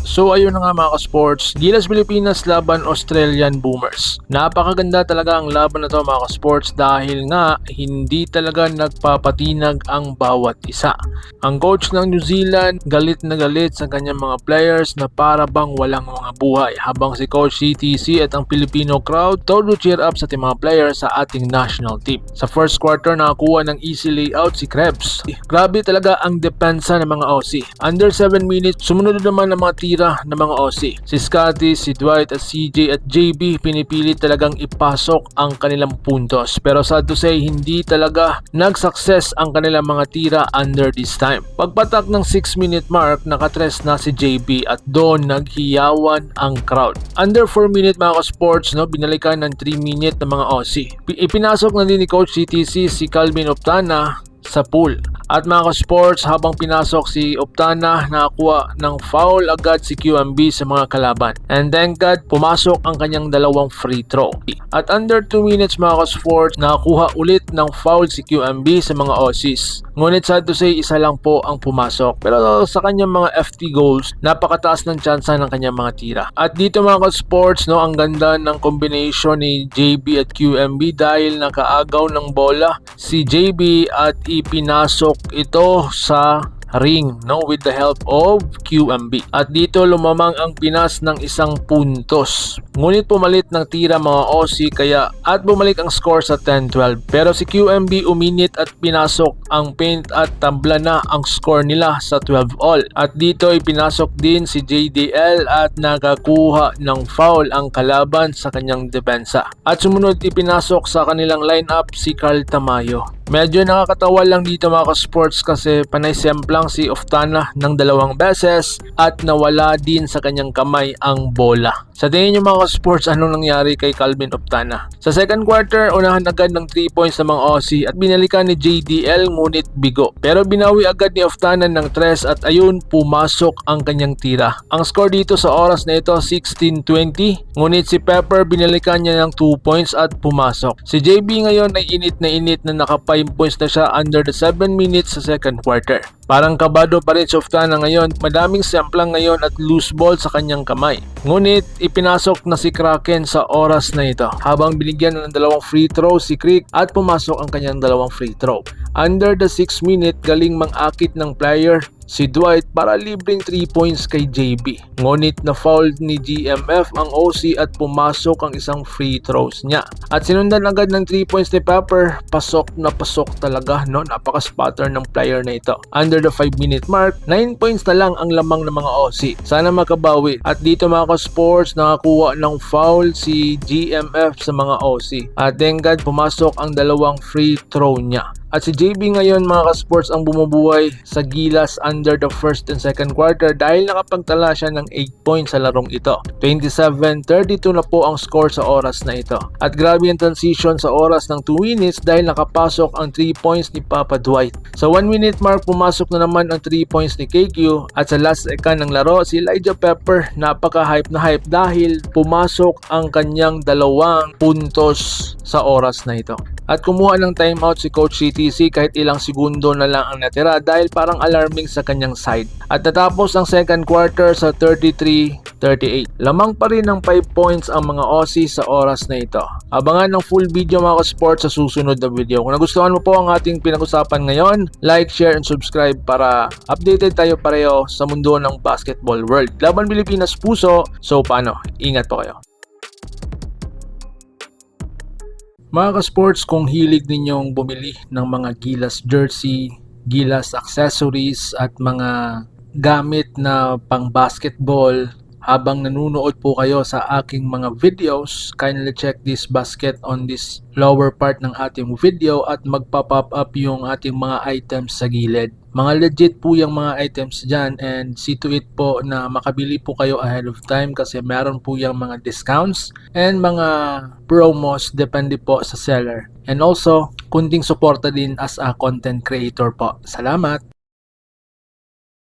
So ayun na nga mga ka-sports, Gilas Pilipinas laban Australian Boomers. Napakaganda talaga ang laban na to mga ka-sports dahil nga hindi talaga nagpapatinag ang bawat isa. Ang coach ng New Zealand galit na galit sa kanyang mga players na para bang walang mga buhay, habang si Coach CTC at ang Filipino crowd todo cheer up sa ating mga players sa ating national team. Sa first quarter nakakuha ng easy layout si Krebs. Grabe talaga ang depensa ng mga Aussie. Under 7 minutes, sumunod naman ang mga tira ng mga Aussie. Si Scotty, si Dwight at CJ at JB pinipilit talagang ipasok ang kanilang puntos. Pero sad to say, hindi talaga nag-success ang kanilang mga tira under this time. Pagpatak ng 6-minute mark, nakatres na si JB at doon naghiyawan ang crowd. Under 4-minute mga ka-sports, binalikan ng 3-minute ng mga Aussie. Ipinasok na din ni Coach CTC si Calvin Optana sa pool. At mga ka-sports, habang pinasok si Optana, nakakuha ng foul agad si QMB sa mga kalaban. And thank God, pumasok ang kanyang dalawang free throw. At under 2 minutes mga ka-sports, nakakuha ulit ng foul si QMB sa mga Aussies. Ngunit sad to say, isa lang po ang pumasok. Pero sa kanyang mga FT goals, napakataas ng tsansa ng kanyang mga tira. At dito mga ka-sports, ang ganda ng combination ni JB at QMB dahil nakaagaw ng bola si JB at ipinasok ito sa ring with the help of QMB. At dito lumamang ang Pinas ng 1 puntos. Ngunit pumalit ng tira mga Aussie at bumalik ang score sa 10-12. Pero si QMB uminit at pinasok ang paint at tabla na ang score nila sa 12-all. At dito ipinasok din si JDL at nakakuha ng foul ang kalaban sa kanyang depensa. At sumunod ipinasok sa kanilang lineup si Carl Tamayo. Medyo nakakatawa lang dito mga ka-sports kasi panay-semplang si Oftana ng 2 beses at nawala din sa kanyang kamay ang bola. Sa tingin nyo mga ka-sports, anong nangyari kay Calvin Optana? Sa second quarter, unahan agad ng 3 points ng mga Aussie at binalikan ni JDL ngunit bigo. Pero binawi agad ni Oftana ng 3 at ayun, pumasok ang kanyang tira. Ang score dito sa oras na ito 16-20, ngunit si Pepper binalikan niya ng 2 points at pumasok. Si JB ngayon ay init na naka 5 points na siya under the 7 minutes sa second quarter. Parang kabado pa rin si Oftana ngayon, madaming semplang ngayon at loose ball sa kanyang kamay. Ngunit ipinasok na si Kraken sa oras na ito habang binigyan ng 2 free throw si Creek at pumasok ang kanyang 2 free throw. Under the 6 minute, galing mang-akit ng player si Dwight para libreng 3 points kay JB. Ngunit na foul ni GMF ang OC at pumasok ang 1 free throws niya. At sinundan agad ng 3 points ni Pepper. Pasok na pasok talaga, napaka-spotter ng player na ito. Under the 5-minute mark, 9 points na lang ang lamang ng mga OC. Sana makabawi. At dito mga ka-sports, nakakuha ng foul si GMF sa mga OC. At thank God, pumasok ang 2 free throw niya. At si JB ngayon mga ka-sports ang bumubuhay sa Gilas under the first and second quarter dahil nakapagtala siya ng 8 points sa larong ito. 27-32 na po ang score sa oras na ito. At grabe ang transition sa oras ng 2 minutes dahil nakapasok ang 3 points ni Papa Dwight. Sa 1 minute mark, pumasok na naman ang 3 points ni KQ at sa last second ng laro, si Elijah Pepper napaka-hype na hype dahil pumasok ang kanyang 2 puntos sa oras na ito. At kumuha ng timeout si Coach CTC kahit ilang segundo na lang ang natira dahil parang alarming sa kanyang side. At natapos ang second quarter sa 33-38. Lamang pa rin ng 5 points ang mga Aussie sa oras na ito. Abangan ng full video mga ka-sports sa susunod na video. Kung nagustuhan mo po ang ating pinag-usapan ngayon, like, share, and subscribe para updated tayo pareho sa mundo ng basketball world. Laban Pilipinas puso, so paano? Ingat po kayo. Mga ka-sports, kung hilig ninyong bumili ng mga Gilas jersey, Gilas accessories at mga gamit na pang basketball habang nanonood po kayo sa aking mga videos, kindly check this basket on this lower part ng ating video at magpa-pop up yung ating mga items sa gilid. Mga legit po yung mga items dyan and see to it po na makabili po kayo ahead of time kasi meron po yung mga discounts and mga promos depende po sa seller. And also, kunting suporta din as a content creator po. Salamat!